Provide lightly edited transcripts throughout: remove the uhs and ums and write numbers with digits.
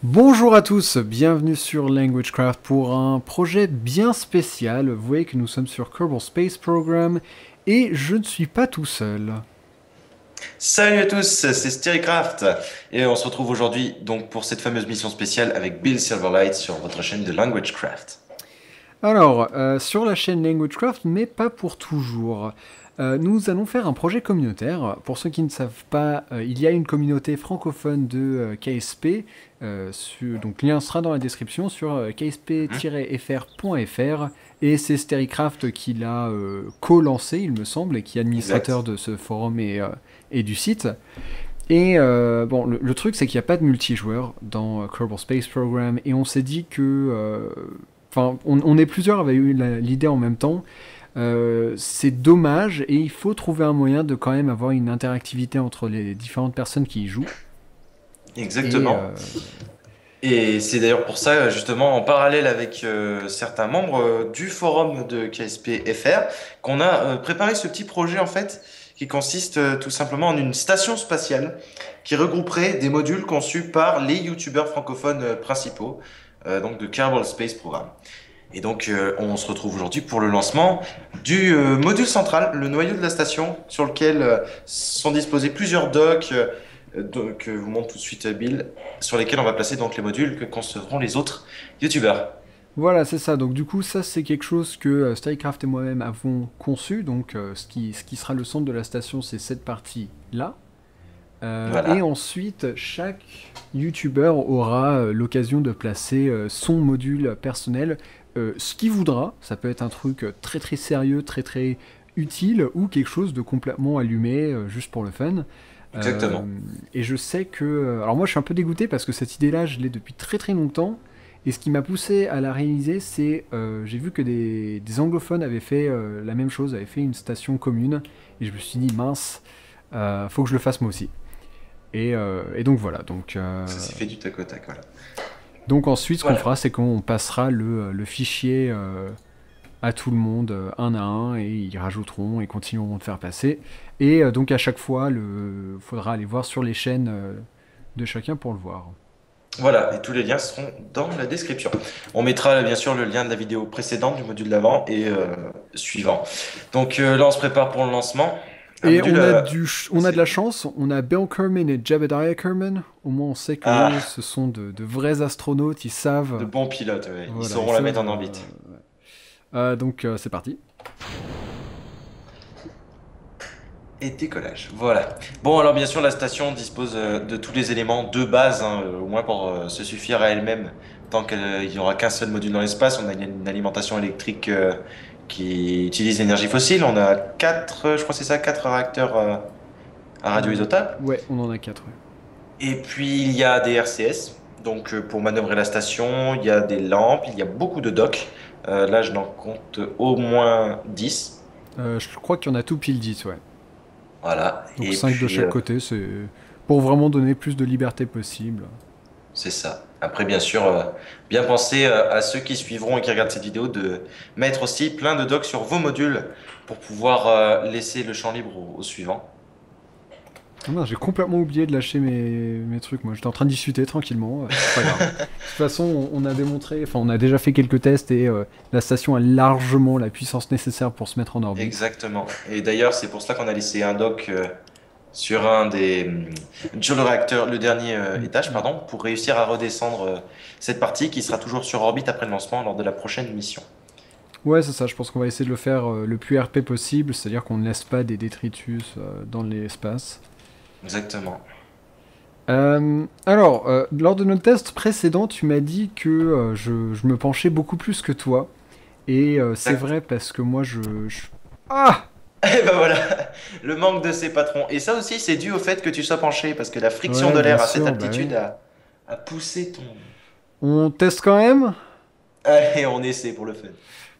Bonjour à tous, bienvenue sur LanguageCraft pour un projet bien spécial. Vous voyez que nous sommes sur Kerbal Space Program et je ne suis pas tout seul. Salut à tous, c'est Sterrycraft et on se retrouve aujourd'hui donc pour cette fameuse mission spéciale avec Bill Silverlight sur votre chaîne de LanguageCraft. Alors, sur la chaîne LanguageCraft, mais pas pour toujours. Nous allons faire un projet communautaire. Pour ceux qui ne savent pas, il y a une communauté francophone de KSP. Donc, le lien sera dans la description sur ksp-fr.fr. Et c'est Sterrycraft qui l'a co-lancé, il me semble, et qui est administrateur Exact. de ce forum et du site. Et bon, le truc, c'est qu'il n'y a pas de multijoueur dans Kerbal Space Program. Et on s'est dit que. Enfin, on est plusieurs avaient eu l'idée en même temps. C'est dommage et il faut trouver un moyen de quand même avoir une interactivité entre les différentes personnes qui y jouent. Et Exactement. Et c'est d'ailleurs pour ça, justement, en parallèle avec certains membres du forum de KSP FR, qu'on a préparé ce petit projet en fait, qui consiste tout simplement en une station spatiale qui regrouperait des modules conçus par les youtubeurs francophones principaux, donc de Kerbal Space Program. Et donc, on se retrouve aujourd'hui pour le lancement du module central, le noyau de la station, sur lequel sont disposés plusieurs docks, que vous montre tout de suite Bill, sur lesquels on va placer donc les modules que concevront les autres youtubeurs. voilà, c'est ça. Donc du coup, ça c'est quelque chose que Stycraft et moi-même avons conçu. Donc ce qui sera le centre de la station, c'est cette partie-là. Et Voilà, ensuite, chaque YouTuber aura l'occasion de placer son module personnel, ce qu'il voudra. Ça peut être un truc très très sérieux, très très utile, ou quelque chose de complètement allumé, juste pour le fun. Euh, exactement. et je sais que... alors moi je suis un peu dégoûté parce que cette idée-là, je l'ai depuis très très longtemps. Et ce qui m'a poussé à la réaliser, c'est j'ai vu que des anglophones avaient fait la même chose, avaient fait une station commune. Et je me suis dit, mince, faut que je le fasse moi aussi. Et donc voilà. Ça s'est fait du tac au tac, voilà. Donc ensuite, ce qu'on Voilà. fera, c'est qu'on passera le fichier à tout le monde un à un et ils rajouteront et continueront de faire passer. Et donc à chaque fois, il faudra aller voir sur les chaînes de chacun pour le voir. Voilà, et tous les liens seront dans la description. On mettra bien sûr le lien de la vidéo précédente du module d'avant et suivant. Donc là, on se prépare pour le lancement. Un Et module on a de assez la cool. chance, on a Bill Kerman et Jebediah Kerman. Au moins, on sait que eux, Ah, ce sont de vrais astronautes. Ils de savent, bons pilotes, ouais. Ils voilà, ils sauront la mettre savent. en orbite. Donc c'est parti. Et décollage. Voilà. Bon, alors bien sûr, la station dispose de tous les éléments de base, hein, au moins pour se suffire à elle-même. Tant qu'il n'y aura qu'un seul module dans l'espace, on a une alimentation électrique qui utilise l'énergie fossile. On a quatre, je crois que c'est ça, quatre réacteurs à radioisotope. Ouais, on en a quatre. Ouais. Et puis il y a des RCS, donc pour manœuvrer la station, il y a des lampes, il y a beaucoup de docks. Là, je n'en compte au moins 10. Je crois qu'il y en a tout pile 10, ouais. Voilà. Donc Et 5 de puis chaque côté, c'est pour vraiment donner plus de liberté possible. c'est ça. Après, bien sûr, bien penser à ceux qui suivront et qui regardent cette vidéo de mettre aussi plein de docs sur vos modules pour pouvoir laisser le champ libre au suivant. Ah mince, j'ai complètement oublié de lâcher mes trucs. Moi, j'étais en train de discuter tranquillement. C'est pas grave. De toute façon, on a démontré, enfin, on a déjà fait quelques tests et la station a largement la puissance nécessaire pour se mettre en orbite. Exactement. Et d'ailleurs, c'est pour cela qu'on a laissé un doc sur un des sur le réacteur, le dernier Mm, étage, mm. pardon, pour réussir à redescendre cette partie qui sera toujours sur orbite après le lancement lors de la prochaine mission. Ouais, c'est ça. Je pense qu'on va essayer de le faire le plus RP possible, c'est-à-dire qu'on ne laisse pas des détritus dans l'espace. Exactement. Alors, lors de notre test précédent, tu m'as dit que je me penchais beaucoup plus que toi. Et c'est Exact. vrai parce que moi Ah. Et ben voilà, le manque de ses patrons. Et ça aussi, c'est dû au fait que tu sois penché, parce que la friction Ouais, de bien l'air à cette sûr, bah oui. altitude a poussé ton... On teste quand même. Allez, on essaie pour le fun.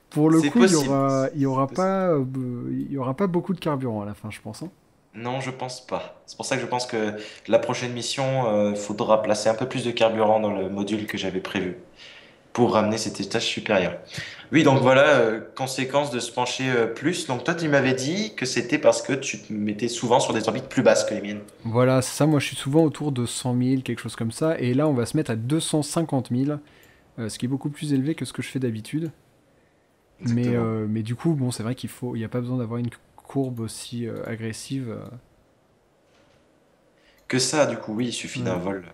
Pour le C'est coup, il y possible. aura, il y C'est aura possible. pas, il y aura pas beaucoup de carburant à la fin, je pense, hein. Non, je pense pas. C'est pour ça que je pense que la prochaine mission, faudra placer un peu plus de carburant dans le module que j'avais prévu pour ramener cet étage supérieur. Oui, donc voilà, conséquence de se pencher plus. Donc toi, tu m'avais dit que c'était parce que tu te mettais souvent sur des orbites plus basses que les miennes. Voilà, c'est ça, moi je suis souvent autour de 100 000, quelque chose comme ça, et là on va se mettre à 250 000, ce qui est beaucoup plus élevé que ce que je fais d'habitude. Exactement. Mais du coup, bon, c'est vrai il n'y a pas besoin d'avoir une courbe aussi agressive. Que ça, du coup, oui, il suffit d'un Ouais. vol.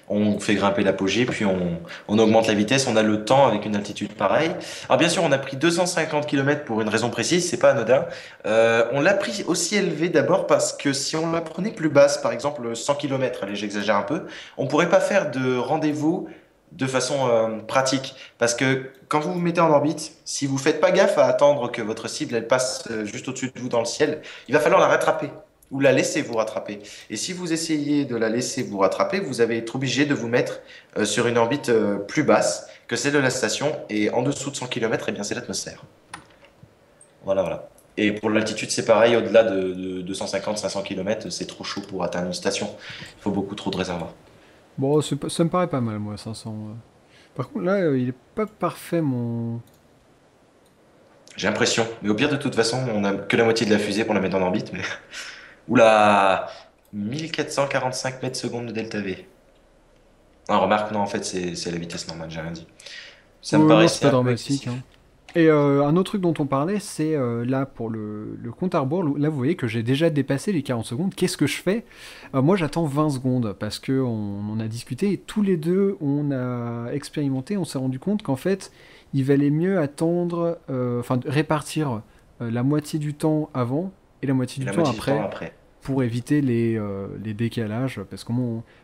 On fait grimper l'apogée, puis on augmente la vitesse, on a le temps avec une altitude pareille. Alors bien sûr, on a pris 250 km pour une raison précise, c'est pas anodin. On l'a pris aussi élevé d'abord parce que si on la prenait plus basse, par exemple 100 km, allez, j'exagère un peu, on pourrait pas faire de rendez-vous de façon pratique. Parce que quand vous vous mettez en orbite, si vous faites pas gaffe à attendre que votre cible elle passe juste au-dessus de vous dans le ciel, il va falloir la rattraper ou la laisser vous rattraper. Et si vous essayez de la laisser vous rattraper, vous allez être obligé de vous mettre sur une orbite plus basse que celle de la station. Et en dessous de 100 km, eh bien, c'est l'atmosphère. Voilà, voilà. Et pour l'altitude, c'est pareil, au-delà de 250-500 km, c'est trop chaud pour atteindre une station. Il faut beaucoup trop de réservoirs. Bon, ça me paraît pas mal, moi, 500. Par contre, là, il est pas parfait, mon... J'ai l'impression. Mais au pire, de toute façon, on a que la moitié de la fusée pour la mettre en orbite. Mais... Oula, 1445 mètres secondes de delta V. Ah, remarque, non, en fait, c'est la vitesse normale, j'ai rien dit. Ça me Non, c'est paraissait pas un peu dramatique, hein. excessif. Et un autre truc dont on parlait, c'est là pour le compte à rebours. Là, vous voyez que j'ai déjà dépassé les 40 secondes. Qu'est-ce que je fais? Moi, j'attends 20 secondes parce que on en a discuté et tous les deux, on a expérimenté. On s'est rendu compte qu'en fait, il valait mieux attendre, enfin, répartir la moitié du temps avant et la moitié Et du la temps moitié du temps après après. pour éviter les décalages. Parce que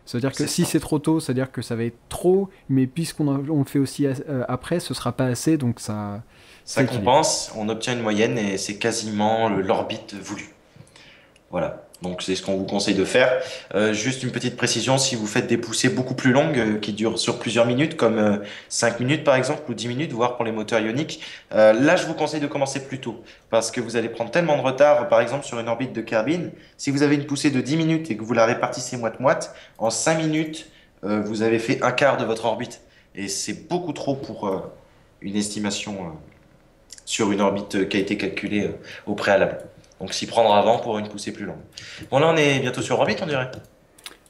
ça veut dire que C'est si ça. c'est trop tôt, ça veut dire que ça va être trop. Mais puisqu'on le fait aussi après, ce sera pas assez. Donc ça Ça équilibre. compense, on obtient une moyenne et c'est quasiment l'orbite voulue. Voilà. Donc c'est ce qu'on vous conseille de faire. Juste une petite précision, si vous faites des poussées beaucoup plus longues qui durent sur plusieurs minutes, comme 5 minutes par exemple, ou 10 minutes, voire pour les moteurs ioniques, là je vous conseille de commencer plus tôt. Parce que vous allez prendre tellement de retard, par exemple sur une orbite de Kerbin, si vous avez une poussée de 10 minutes et que vous la répartissez moite-moite, en 5 minutes, vous avez fait un quart de votre orbite. Et c'est beaucoup trop pour une estimation sur une orbite qui a été calculée au préalable. Donc s'y prendre avant pour une poussée plus longue. Bon là on est bientôt sur orbite on dirait.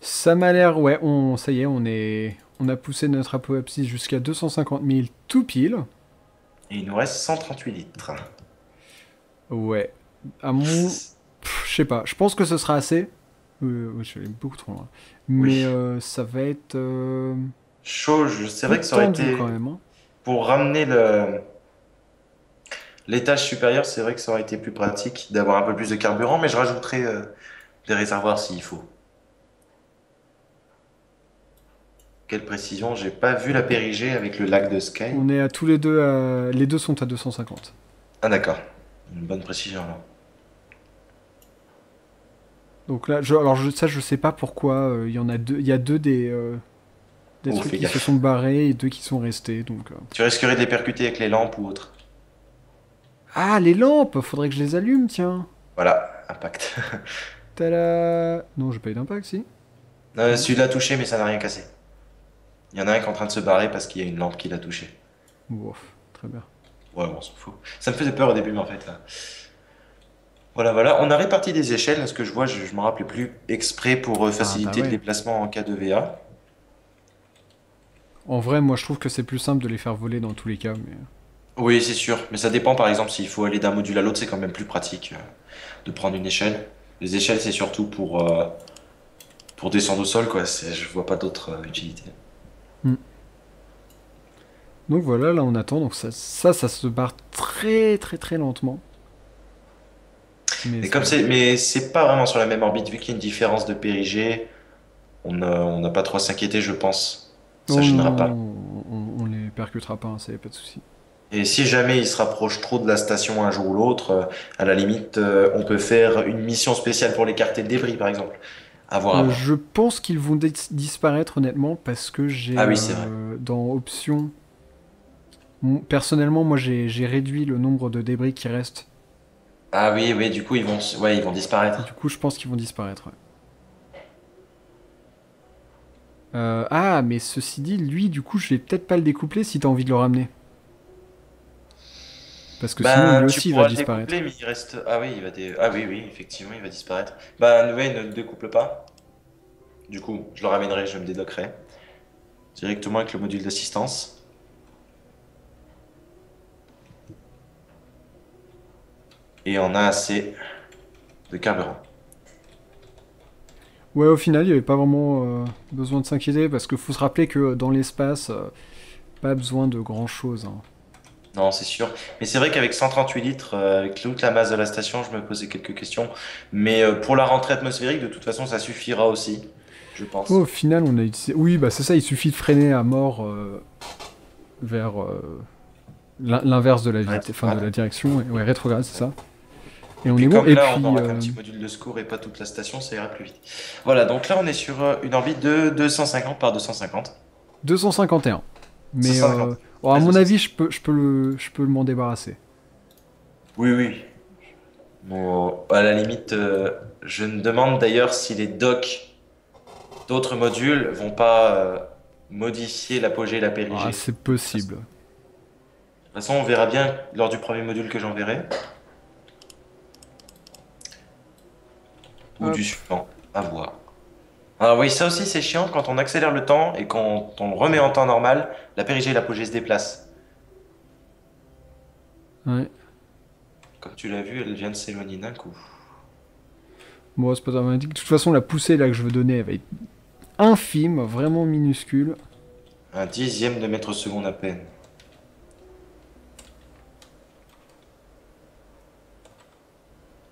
Ça m'a l'air, ouais, ça y est, on a poussé notre apoapsis jusqu'à 250 000 tout pile. Et il nous reste 138 litres. Ouais. À mon. Je sais pas, je pense que ce sera assez. Ouais, je suis allé beaucoup trop loin. Mais Oui. ça va être Chaud, c'est peu vrai que ça aurait tendu quand été... même, hein. Pour ramener l'étage supérieur, c'est vrai que ça aurait été plus pratique d'avoir un peu plus de carburant, mais je rajouterai des réservoirs s'il faut. Quelle précision, j'ai pas vu la périgée avec le lac de Sky. On est à tous les deux, les deux sont à 250. Ah d'accord, une bonne précision là. Donc là, ça, je sais pas pourquoi. Il y en a deux, il y a des Oh, trucs fais qui se sont gaffe. barrés et deux qui sont restés. Donc. Tu risquerais de les percuter avec les lampes ou autre. Ah, les lampes, faudrait que je les allume, tiens. Voilà, impact. Tada! Non, j'ai pas eu d'impact, si. Non. Celui-là a touché, mais ça n'a rien cassé. Il y en a un qui est en train de se barrer parce qu'il y a une lampe qui l'a touché. Ouf, très bien. Ouais, bon, on s'en fout. Ça me faisait peur au début, mais en fait, là. Voilà, voilà. On a réparti des échelles. Ce que je vois, je m'en rappelais plus. Exprès pour Ah bah faciliter le ouais. déplacement en cas de VA. En vrai, moi je trouve que c'est plus simple de les faire voler dans tous les cas, mais... Oui, c'est sûr. Mais ça dépend, par exemple, s'il faut aller d'un module à l'autre, c'est quand même plus pratique de prendre une échelle. Les échelles, c'est surtout pour descendre au sol, quoi. Je vois pas d'autre utilité. Hmm. Donc voilà, là on attend, donc ça se barre très très très lentement. Mais Et ça comme va. mais c'est pas vraiment sur la même orbite, vu qu'il y a une différence de périgée, on n'a pas trop à s'inquiéter, je pense. Ça Oh non, gênera non, pas. non, on les percutera pas, hein, ça y a pas de souci. Et si jamais il se rapproche trop de la station un jour ou l'autre, à la limite, on peut faire une mission spéciale pour l'écarter le débris, par exemple. À voir. Je pense qu'ils vont disparaître honnêtement parce que j'ai Ah oui, c'est vrai. dans options... Personnellement, moi j'ai réduit le nombre de débris qui restent. Ah oui, oui, du coup, ouais, ils vont Du disparaître. coup, je pense qu'ils vont disparaître. Ouais. Ah, mais ceci dit, lui, du coup, je vais peut-être pas le découpler si t'as envie de le ramener. Parce que sinon, lui Ben, tu aussi, il va pourras le disparaître. découpler, mais il reste. Ah oui, ah oui, oui, effectivement, il va disparaître. Bah, ouais, ne le découple pas. Du coup, je le ramènerai, je me dédockrai directement avec le module d'assistance. Et on a assez de carburant. Ouais, au final, il n'y avait pas vraiment besoin de s'inquiéter, parce qu'il faut se rappeler que dans l'espace, pas besoin de grand-chose, hein. Non, c'est sûr. Mais c'est vrai qu'avec 138 litres, avec toute la masse de la station, je me posais quelques questions. Mais pour la rentrée atmosphérique, de toute façon, ça suffira aussi, je Ouais, au pense. final, on a utilisé... Oui, bah c'est ça, il suffit de freiner à mort vers l'inverse de la vitesse, enfin de la Rétrograde. direction. Ouais, rétrograde, c'est ça. Et Et on est puis bon. comme Et là, on puis, n'aura qu'un petit module de secours et pas toute la station, ça ira plus vite. Voilà, donc là, on est sur une orbite de 250 par 250. 251. Mais 150. bon, à Reste mon avis, 250. je peux m'en débarrasser. Oui, oui. Bon, à la limite, je me demande d'ailleurs si les docks d'autres modules vont pas modifier l'apogée et la Ah, périgée. c'est De toute façon. possible. De toute façon, on verra bien lors du premier module que j'enverrai, ou du Hop. suivant, à voir. Alors oui, ça aussi c'est chiant, quand on accélère le temps et quand on le remet en temps normal, la périgée et l'apogée se déplacent. Ouais. Comme tu l'as vu, elle vient de s'éloigner d'un coup. Bon, c'est pas dramatique. De toute façon, la poussée là que je veux donner, elle va être infime, vraiment minuscule. Un dixième de mètre seconde à peine.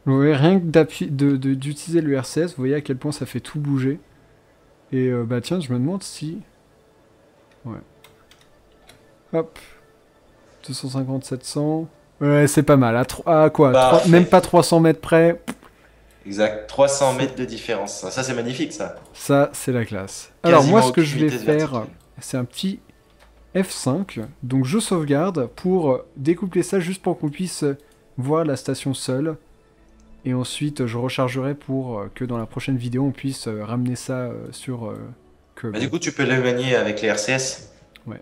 Vous voyez, rien que d'utiliser le RCS, vous voyez à quel point ça fait tout bouger. Et bah tiens, je me demande si... Ouais. Hop. 250, 700. Ouais, c'est pas mal. À quoi même Parfait. pas 300 mètres près. Exact. 300 C'est mètres de différence. Ça c'est magnifique ça. Ça, c'est la classe. Alors, moi, Quasiment ce que aucune je vais vitesse faire, verticale. c'est un petit F5. Donc, je sauvegarde pour découpler ça juste pour qu'on puisse voir la station seule. Et ensuite, je rechargerai pour que dans la prochaine vidéo, on puisse ramener ça sur Bah, du Kerbal. coup, tu peux le manier avec les RCS. Ouais.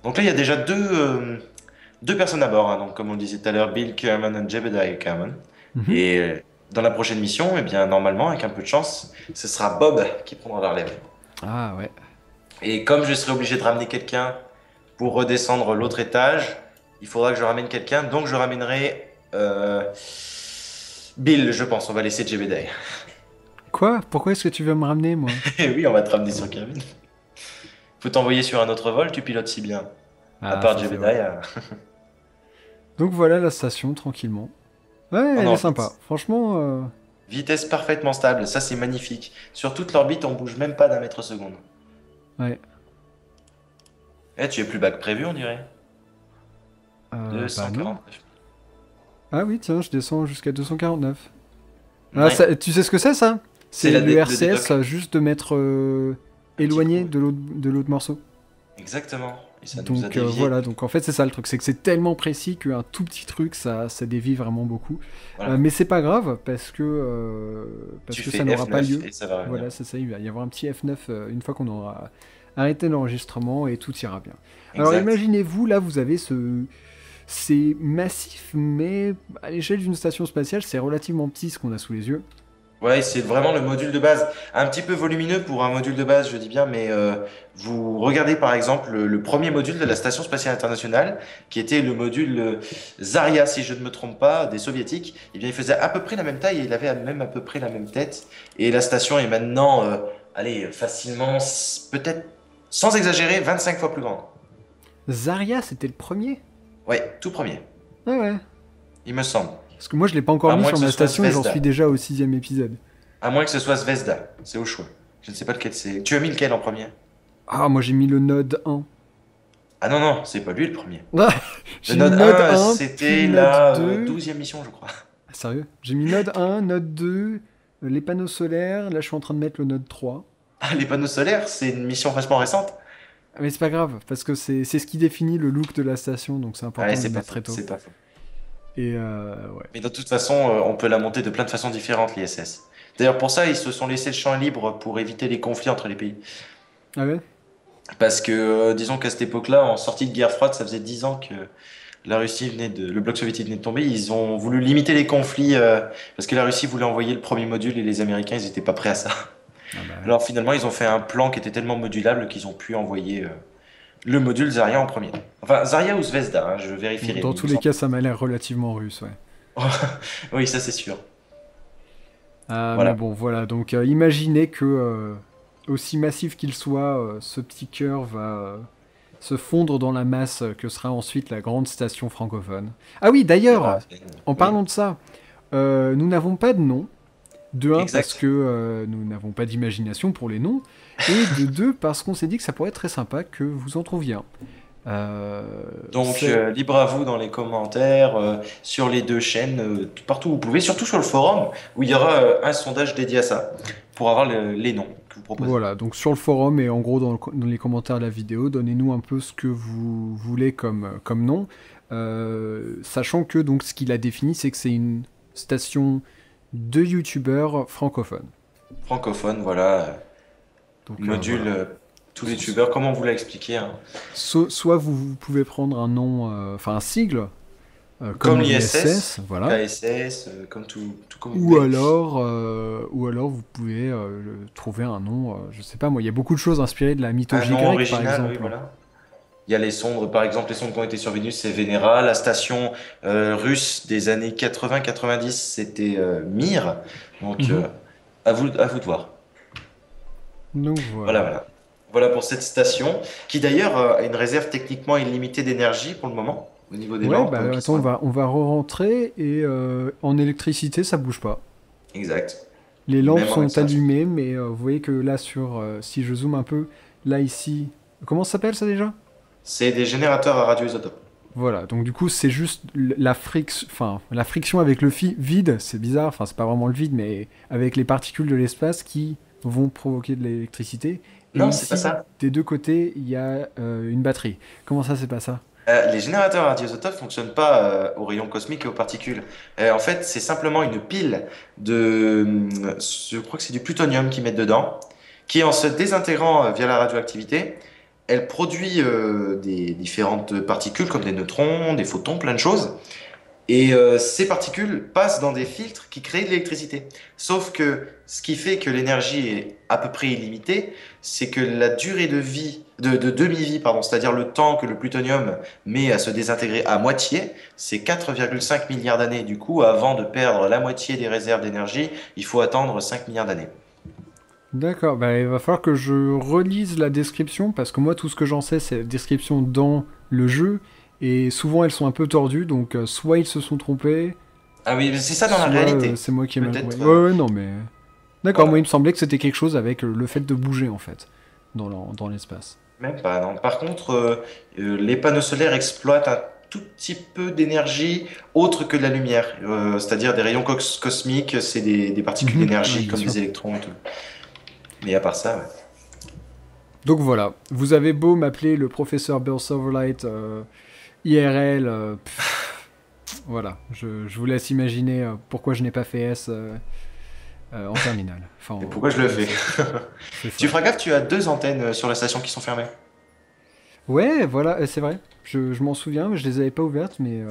Donc là, il y a déjà deux personnes à bord, hein. Donc, comme on le disait tout à l'heure, Bill Kerman et Jebediah Kerman. Mhm. Et dans la prochaine mission, eh bien, normalement, avec un peu de chance, ce sera Bob qui prendra la relève. Ah ouais. Et comme je serai obligé de ramener quelqu'un pour redescendre l'autre étage, il faudra que je ramène quelqu'un. Donc, je ramènerai Bill, je pense. On va laisser Jebediah. Quoi? Pourquoi est-ce que tu veux me ramener, moi? Et oui, on va te ramener sur Kerman. Faut t'envoyer sur un autre vol, tu pilotes si bien. À Ah, part ça c'est vrai. Jebediah. Donc voilà la station, tranquillement. Ouais, En elle est sympa. orbite. Franchement, Vitesse parfaitement stable, ça c'est magnifique. Sur toute l'orbite, on bouge même pas d'un mètre seconde. ouais. Eh, tu es plus bas que prévu, on dirait. Bah non. 249. Ah oui, tiens, je descends jusqu'à 249. Ah, Ouais. tu sais ce que c'est ça? C'est C'est le le RCS dédoc. juste de mettre Un petit éloigné coup. de l'autre morceau. Exactement. Et ça nous a Donc dévié. voilà, donc en fait c'est ça le truc, c'est que c'est tellement précis qu'un tout petit truc ça dévie vraiment beaucoup. Voilà. Mais c'est pas grave parce Tu que ça fais n'aura pas F9 lieu. et ça va revenir. Voilà, c'est ça, il va y avoir un petit F9 une fois qu'on aura arrêté l'enregistrement et tout ira bien. Alors Exact. imaginez-vous, là vous avez c'est massif, mais à l'échelle d'une station spatiale, c'est relativement petit ce qu'on a sous les yeux. Ouais, c'est vraiment le module de base. Un petit peu volumineux pour un module de base, je dis bien, mais vous regardez par exemple le premier module de la Station spatiale internationale, qui était le module Zarya, si je ne me trompe pas, des soviétiques. Eh bien, il faisait à peu près la même taille et il avait même à peu près la même tête. Et la station est maintenant, allez, facilement, peut-être, sans exagérer, 25 fois plus grande. Zarya, c'était le premier? Ouais, tout premier, Ah ouais. il me semble. Parce que moi je l'ai pas encore À mis moins sur que ce ma soit station et j'en suis Zvezda. déjà au sixième épisode. À moins que ce soit Zvezda. C'est au choix. Je ne sais pas lequel c'est. Tu as mis lequel en premier? Ah, moi j'ai mis le Node 1. Ah non, non, c'est pas lui le premier. Ah, Le j'ai mis Node Node 1, 1, puis c'était Node la 2. 12e mission, je crois. Ah, sérieux? J'ai mis Node 1, Node 2, les panneaux solaires. Là, je suis en train de mettre le Node 3. Ah, les panneaux solaires, c'est une mission vachement récente. Ah, mais c'est pas grave, parce que c'est ce qui définit le look de la station, donc c'est Ouais, important de le c'est pas mettre faux, très tôt. c'est pas faux. Et ouais. Mais de toute façon, on peut la monter de plein de façons différentes, l'ISS. D'ailleurs, pour ça, ils se sont laissés le champ libre pour éviter les conflits entre les pays. Ah ouais? Parce que, disons qu'à cette époque-là, en sortie de guerre froide, ça faisait 10 ans que le bloc soviétique venait de tomber. Ils ont voulu limiter les conflits parce que la Russie voulait envoyer le premier module et les Américains, ils n'étaient pas prêts à ça. Ah bah ouais. Alors finalement, ils ont fait un plan qui était tellement modulable qu'ils ont pu envoyer le module Zarya en premier. Enfin, Zarya ou Zvezda, hein, je Bon, vérifierai, dans mais il me tous les semble. cas, ça m'a l'air relativement russe, ouais. Oui, ça c'est sûr. Ah, mais Voilà. bon, voilà. Donc, imaginez que, aussi massif qu'il soit, ce petit cœur va se fondre dans la masse que sera ensuite la grande station francophone. Ah oui, d'ailleurs, en Oui, parlant de ça, nous n'avons pas de nom. De un, parce que exact. nous n'avons pas d'imagination pour les noms. Et de deux, parce qu'on s'est dit que ça pourrait être très sympa que vous en trouviez un. Euh, Donc, c'est... libre à vous dans les commentaires, sur les deux chaînes, partout où vous pouvez, surtout sur le forum, où il y aura un sondage dédié à ça, pour avoir les noms que vous proposez. Voilà, donc sur le forum et en gros dans les commentaires de la vidéo, donnez-nous un peu ce que vous voulez comme nom. Sachant que donc ce qu'il a défini, c'est que c'est une station de youtubeurs francophones. Francophone, voilà, Donc module, voilà. tous les youtubeurs, comme on vous l'a expliqué, hein. Soit vous pouvez prendre un nom, enfin un sigle, comme Comme l'ISS, l'ISS, voilà. KSS, comme tout comme vous voulez. Ou alors vous pouvez trouver un nom, je sais pas moi, il y a beaucoup de choses inspirées de la Un mythologie nom grecque par original, oui, exemple. voilà. Il y a les sondes, par exemple, les sondes qui ont été sur Vénus, c'est Venera. La station russe des années 80-90, c'était Mir. Donc, Mhm. à vous de voir. Donc Voilà, voilà. voilà. Voilà pour cette station, qui d'ailleurs a une réserve techniquement illimitée d'énergie pour le moment, au niveau des Ouais, lampes bah qui attends, sont... on va re-rentrer et en électricité ça bouge pas. Exact. Les lampes Même en sont installation. allumées, mais vous voyez que là sur, si je zoome un peu, là ici, comment ça s'appelle ça déjà? C'est des générateurs à radioisotopes. Voilà, donc du coup c'est juste la friction avec le vide, c'est bizarre, enfin c'est pas vraiment le vide, mais avec les particules de l'espace qui vont provoquer de l'électricité. Et Non, c'est pas ici, ça. des deux côtés, il y a une batterie. Comment ça, c'est pas ça? Les générateurs à radioisotopes fonctionnent pas aux rayons cosmiques et aux particules. En fait, c'est simplement une pile je crois que c'est du plutonium qu'ils mettent dedans, qui en se désintégrant via la radioactivité, elle produit des différentes particules comme des neutrons, des photons, plein de choses. Et ces particules passent dans des filtres qui créent de l'électricité. Sauf que ce qui fait que l'énergie est à peu près illimitée, c'est que la durée de vie, de demi-vie, pardon, c'est-à-dire le temps que le plutonium met à se désintégrer à moitié, c'est 4,5 milliards d'années. Du coup, avant de perdre la moitié des réserves d'énergie, il faut attendre 5 milliards d'années. D'accord, bah il va falloir que je relise la description, parce que moi tout ce que j'en sais c'est la description dans le jeu, et souvent elles sont un peu tordues, donc soit ils se sont trompés, Ah oui, c'est ça dans la soit réalité. c'est moi qui ai mal compris. Peut-être, Ouais, ouais, non mais... D'accord, moi il voilà. me semblait que c'était quelque chose avec le fait de bouger en fait, dans l'espace. Même pas, non. Par contre, les panneaux solaires exploitent un tout petit peu d'énergie autre que de la lumière, c'est-à-dire des rayons cosmiques, c'est des particules Mhm, ouais, d'énergie bien comme sûr. des électrons et tout. Mais à part ça, ouais. Donc voilà, vous avez beau m'appeler le professeur Bill Silverlight IRL, voilà, je vous laisse imaginer pourquoi je n'ai pas fait S en terminale. Enfin, Et pourquoi je le en fais? lycée. C'est Tu ça. feras gaffe, tu as deux antennes sur la station qui sont fermées. Ouais, voilà, c'est vrai. Je m'en souviens, mais je les avais pas ouvertes, mais...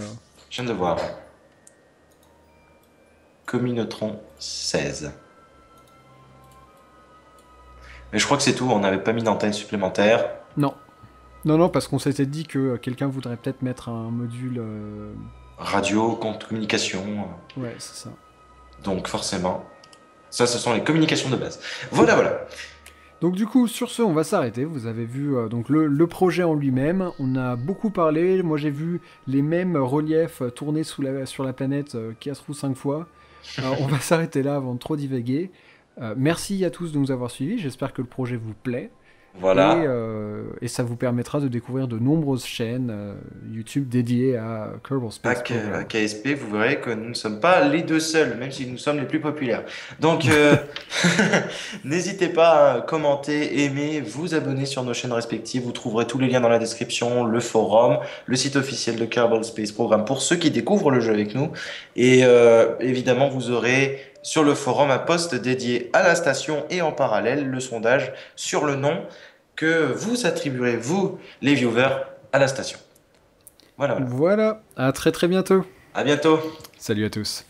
Je viens de voir. Communotron 16. Mais je crois que c'est tout, on n'avait pas mis d'antenne supplémentaire. Non. Non, non, parce qu'on s'était dit que quelqu'un voudrait peut-être mettre un module... Radio, compte communication. Ouais, c'est ça. Donc forcément, ça, ce sont les communications de base. Voilà, voilà. Donc du coup, sur ce, on va s'arrêter. Vous avez vu donc le projet en lui-même. On a beaucoup parlé. Moi, j'ai vu les mêmes reliefs tourner sur la planète 4 ou 5 fois. On va s'arrêter là avant de trop divaguer. Merci à tous de nous avoir suivis. J'espère que le projet vous plaît. Voilà. Et ça vous permettra de découvrir de nombreuses chaînes YouTube dédiées à Kerbal Space À Program. KSP, vous verrez que nous ne sommes pas les deux seuls, même si nous sommes les plus populaires. Donc, n'hésitez pas à commenter, aimer, vous abonner sur nos chaînes respectives. Vous trouverez tous les liens dans la description, le forum, le site officiel de Kerbal Space Program pour ceux qui découvrent le jeu avec nous. Et évidemment, vous aurez sur le forum un post dédié à la station et en parallèle le sondage sur le nom que vous attribuerez, vous, les viewers, à la station. Voilà, voilà. Voilà, à très très bientôt. À bientôt. Salut à tous.